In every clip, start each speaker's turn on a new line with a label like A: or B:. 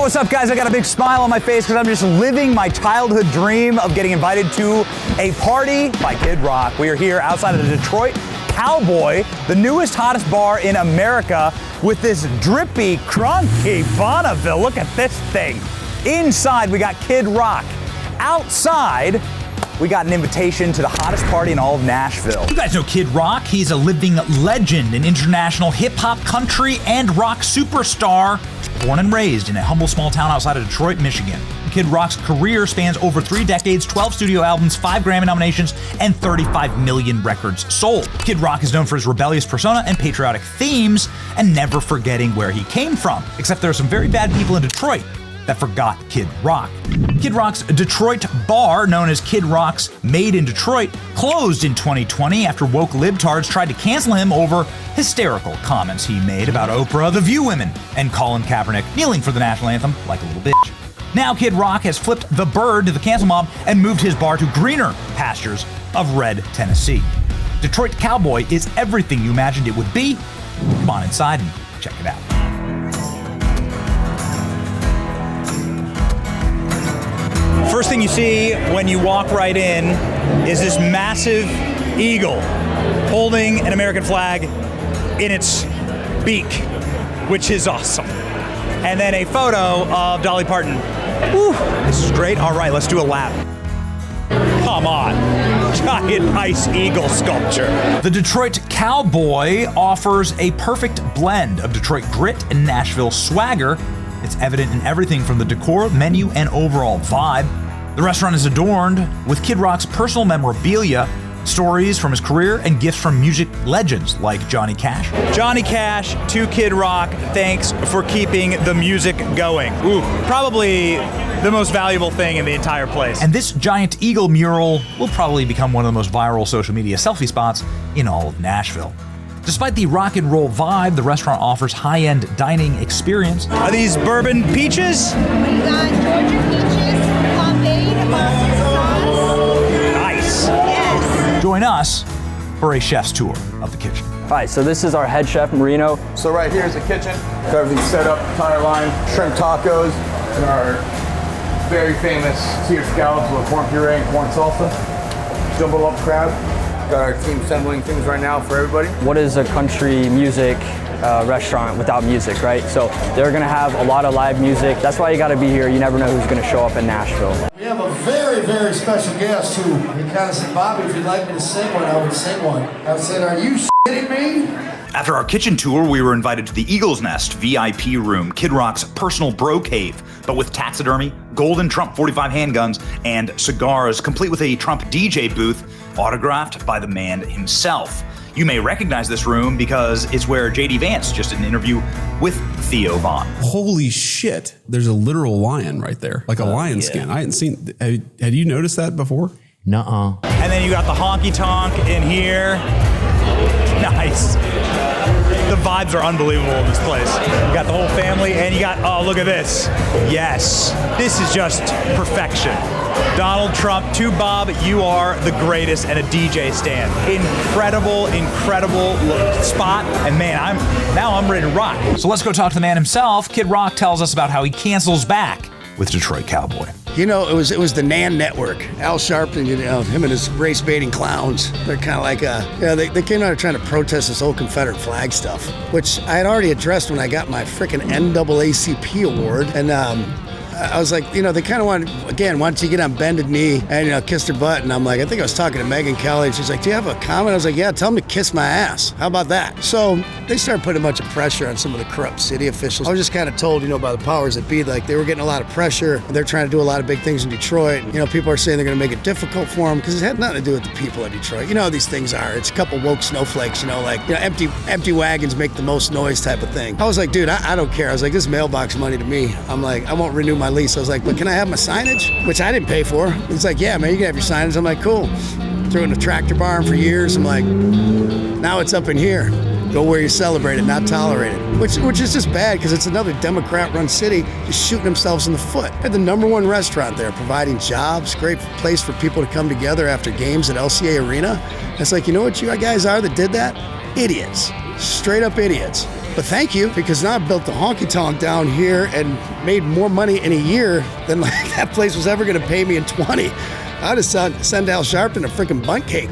A: What's up, guys? I got a big smile on my face because I'm just living my childhood dream of getting invited to a party by Kid Rock. We are here outside of the Detroit Cowboy, the newest, hottest bar in America, with this drippy, crunky Bonneville. Look at this thing. Inside, we got Kid Rock. Outside, we got an invitation to the hottest party in all of Nashville.
B: You guys know Kid Rock. He's a living legend, an international hip-hop, country, and rock superstar. Born and raised in a humble small town outside of Detroit, Michigan. Kid Rock's career spans over 3 decades, 12 studio albums, 5 Grammy nominations, and 35 million records sold. Kid Rock is known for his rebellious persona and patriotic themes, and never forgetting where he came from. Except there are some very bad people in Detroit that forgot Kid Rock. Kid Rock's Detroit bar, known as Kid Rock's Made in Detroit, closed in 2020 after woke libtards tried to cancel him over hysterical comments he made about Oprah, The View women, and Colin Kaepernick kneeling for the national anthem like a little bitch. Now Kid Rock has flipped the bird to the cancel mob and moved his bar to greener pastures of Red, Tennessee. Detroit Cowboy is everything you imagined it would be. Come on inside and check it out.
A: First thing you see when you walk right in is this massive eagle holding an American flag in its beak, which is awesome. And then a photo of Dolly Parton. Woo, this is great. All right, let's do a lap. Come on, giant ice eagle sculpture.
B: The Detroit Cowboy offers a perfect blend of Detroit grit and Nashville swagger. It's evident in everything from the decor, menu, and overall vibe. The restaurant is adorned with Kid Rock's personal memorabilia, stories from his career, and gifts from music legends like Johnny Cash.
A: Johnny Cash to Kid Rock, thanks for keeping the music going. Ooh, probably the most valuable thing in the entire place.
B: And this giant eagle mural will probably become one of the most viral social media selfie spots in all of Nashville. Despite the rock and roll vibe, the restaurant offers high-end dining experience.
A: Are these bourbon peaches?
C: We got Georgia peaches, pomade, pasta sauce.
A: Nice.
C: Yes.
B: Join us for a chef's tour of the kitchen.
D: All right, so this is our head chef, Marino.
E: So right here is the kitchen. Got everything set up, entire line, shrimp tacos, and our very famous seared scallops with corn puree and corn salsa, jumbo lump crab. Got our team assembling things right now for everybody.
D: What is a country music restaurant without music, right? So they're gonna have a lot of live music. That's why you gotta be here. You never know who's gonna show up in Nashville.
F: We have a very, very special guest who he kind of said, Bobby, if you'd like me to sing one, I would sing one. I said, are you shitting me?
B: After our kitchen tour, we were invited to the Eagle's Nest VIP room, Kid Rock's personal bro cave, but with taxidermy, golden Trump 45 handguns, and cigars, complete with a Trump DJ booth autographed by the man himself. You may recognize this room because it's where J.D. Vance just did an interview with Theo Von.
G: Holy shit, there's a literal lion right there, like a lion skin. I hadn't seen, had you noticed that before?
H: Nuh-uh.
A: And then you got the honky tonk in here. Nice. The vibes are unbelievable in this place. You got the whole family, and you got, oh, look at this. Yes, this is just perfection. Donald Trump to Bob, you are the greatest, and a DJ stand. Incredible, incredible spot, and man, I'm ready to rock.
B: So let's go talk to the man himself. Kid Rock tells us about how he cancels back with Detroit Cowboy.
F: You know, it was the Nan Network. Al Sharpton, you know, him and his race baiting clowns. They're kind of like, they came out trying to protest this whole Confederate flag stuff, which I had already addressed when I got my frickin' NAACP award. And I was like, you know, they kind of wanted, again, why don't you get on bended knee and, you know, kissed her butt. And I'm like, I think I was talking to Megyn Kelly. And she's like, do you have a comment? I was like, yeah, tell him to kiss my ass. How about that? So they started putting a bunch of pressure on some of the corrupt city officials. I was just kind of told, you know, by the powers that be, like they were getting a lot of pressure. They're trying to do a lot of big things in Detroit. You know, people are saying they're going to make it difficult for them because it had nothing to do with the people of Detroit. You know how these things are. It's a couple woke snowflakes, you know, like, you know, empty wagons make the most noise type of thing. I was like, dude, I don't care. I was like, this is mailbox money to me. I'm like, I won't renew my lease. I was like, but can I have my signage? Which I didn't pay for. He's like, yeah, man, you can have your signage. I'm like, cool. Threw it in a tractor barn for years. I'm like, now it's up in here. Go where you celebrate it, not tolerate it. Which is just bad because it's another Democrat-run city just shooting themselves in the foot. They're the #1 restaurant there, providing jobs, great place for people to come together after games at LCA Arena. It's like, you know what you guys are that did that? Idiots. Straight up idiots. But thank you, because now I've built the honky tonk down here and made more money in a year than like that place was ever going to pay me in 20. I'd have send Al Sharpton a freaking bunt cake.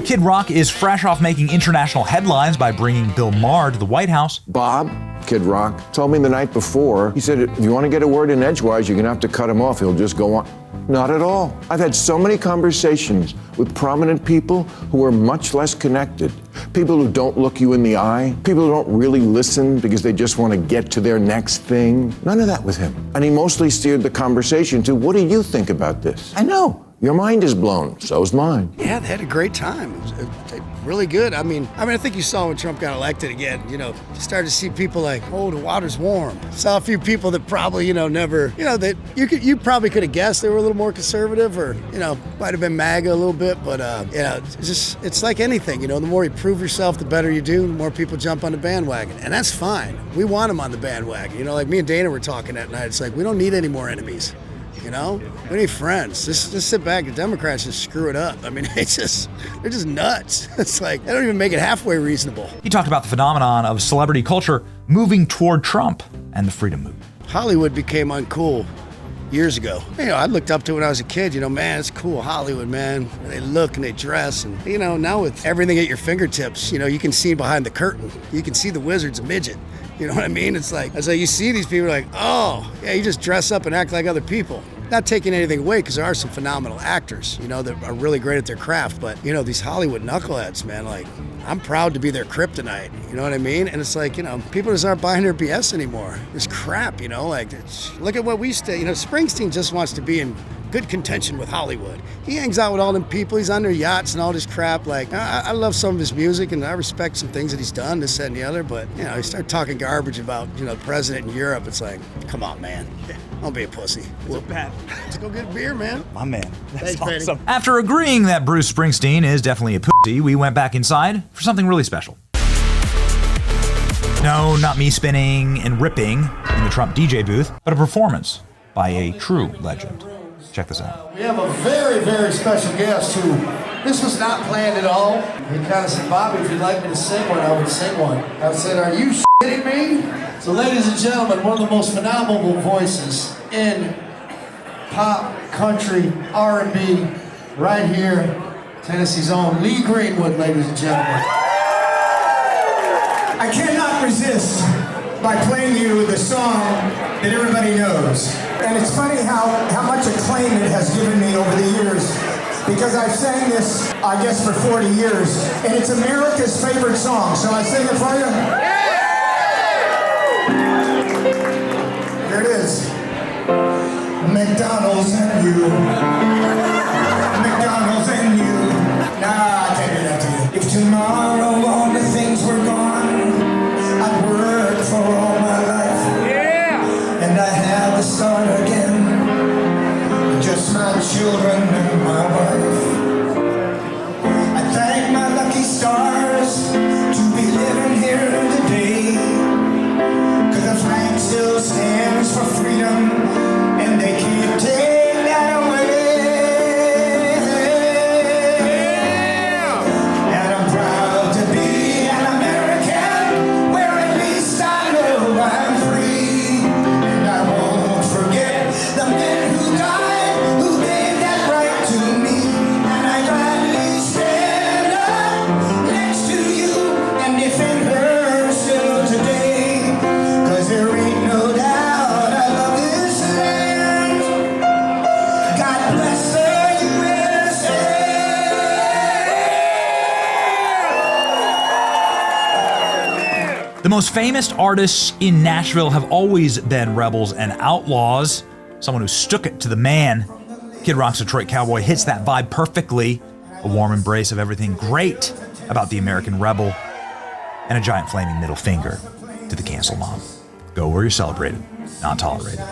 B: Kid Rock is fresh off making international headlines by bringing Bill Maher to the White House.
H: Bob, Kid Rock, told me the night before, he said, if you want to get a word in edgewise, you're going to have to cut him off. He'll just go on. Not at all. I've had so many conversations with prominent people who are much less connected. People who don't look you in the eye. People who don't really listen because they just want to get to their next thing. None of that with him. And he mostly steered the conversation to, what do you think about this? I know. Your mind is blown. So's mine.
F: Yeah, they had a great time. It was really good. I mean, I think you saw when Trump got elected again, you started to see people like, oh, the water's warm. Saw a few people that probably, never, that you probably could have guessed they were a little more conservative or, might have been MAGA a little bit, but, it's like anything, the more you prove yourself, the better you do, the more people jump on the bandwagon. And that's fine. We want them on the bandwagon. Like me and Dana were talking that night. It's like, we don't need any more enemies. We need friends. Just sit back. The Democrats just screw it up. I mean, they're just nuts. It's like, they don't even make it halfway reasonable.
B: He talked about the phenomenon of celebrity culture moving toward Trump and the freedom movement.
F: Hollywood became uncool years ago. I looked up to it when I was a kid. Man, it's cool, Hollywood, man. They look and they dress. And, now with everything at your fingertips, you can see behind the curtain. You can see the wizard's a midget. You know what I mean? It's like you see these people like, oh, yeah, you just dress up and act like other people. Not taking anything away, because there are some phenomenal actors, that are really great at their craft. But, these Hollywood knuckleheads, man, like, I'm proud to be their kryptonite. You know what I mean? And it's like, people just aren't buying their BS anymore. It's crap, look at what we stay. Springsteen just wants to be in good contention with Hollywood. He hangs out with all them people. He's on their yachts and all this crap. Like, I love some of his music, and I respect some things that he's done, this, that, and the other. But, you start talking garbage about, the president in Europe. It's like, come on, man. Don't be a pussy. Let's go get a beer, man.
A: My man. That's
F: Thanks,
A: awesome.
B: After agreeing that Bruce Springsteen is definitely a pussy, we went back inside for something really special. No, not me spinning and ripping in the Trump DJ booth, but a performance by a true legend. Check this out.
I: We have a very, very special guest who, this was not planned at all. He kind of said, Bobby, if you'd like me to sing one, I would sing one. I said, are you shitting me? So ladies and gentlemen, one of the most phenomenal voices in pop, country, R&B, right here, Tennessee's own Lee Greenwood, ladies and gentlemen.
J: I cannot resist by playing you the song that everybody knows. And it's funny how much acclaim it has given me over the years, because I've sang this, I guess, for 40 years, and it's America's favorite song. So I sing it for you? Here it is. McDonald's and you. McDonald's and you. Nah, I can't do that to you. If tomorrow all the things were gone, I'd work for all my life. Yeah. And I had to start again. Just my children and my wife. I thank my lucky stars to be living here today. 'Cause the flag still stands for freedom, and they can't take that away. And I'm proud to be an American, where at least I know I'm free. And I won't forget the men who died, who gave that right to me. And I gladly stand up next to you and defend her still today. 'Cause there ain't no doubt I love this land. God bless the USA.
B: The most famous artists in Nashville have always been rebels and outlaws. Someone who stuck it to the man. Kid Rock's Detroit Cowboy hits that vibe perfectly. A warm embrace of everything great about the American rebel, and a giant flaming middle finger to the cancel mob. Go where you're celebrated, not tolerated.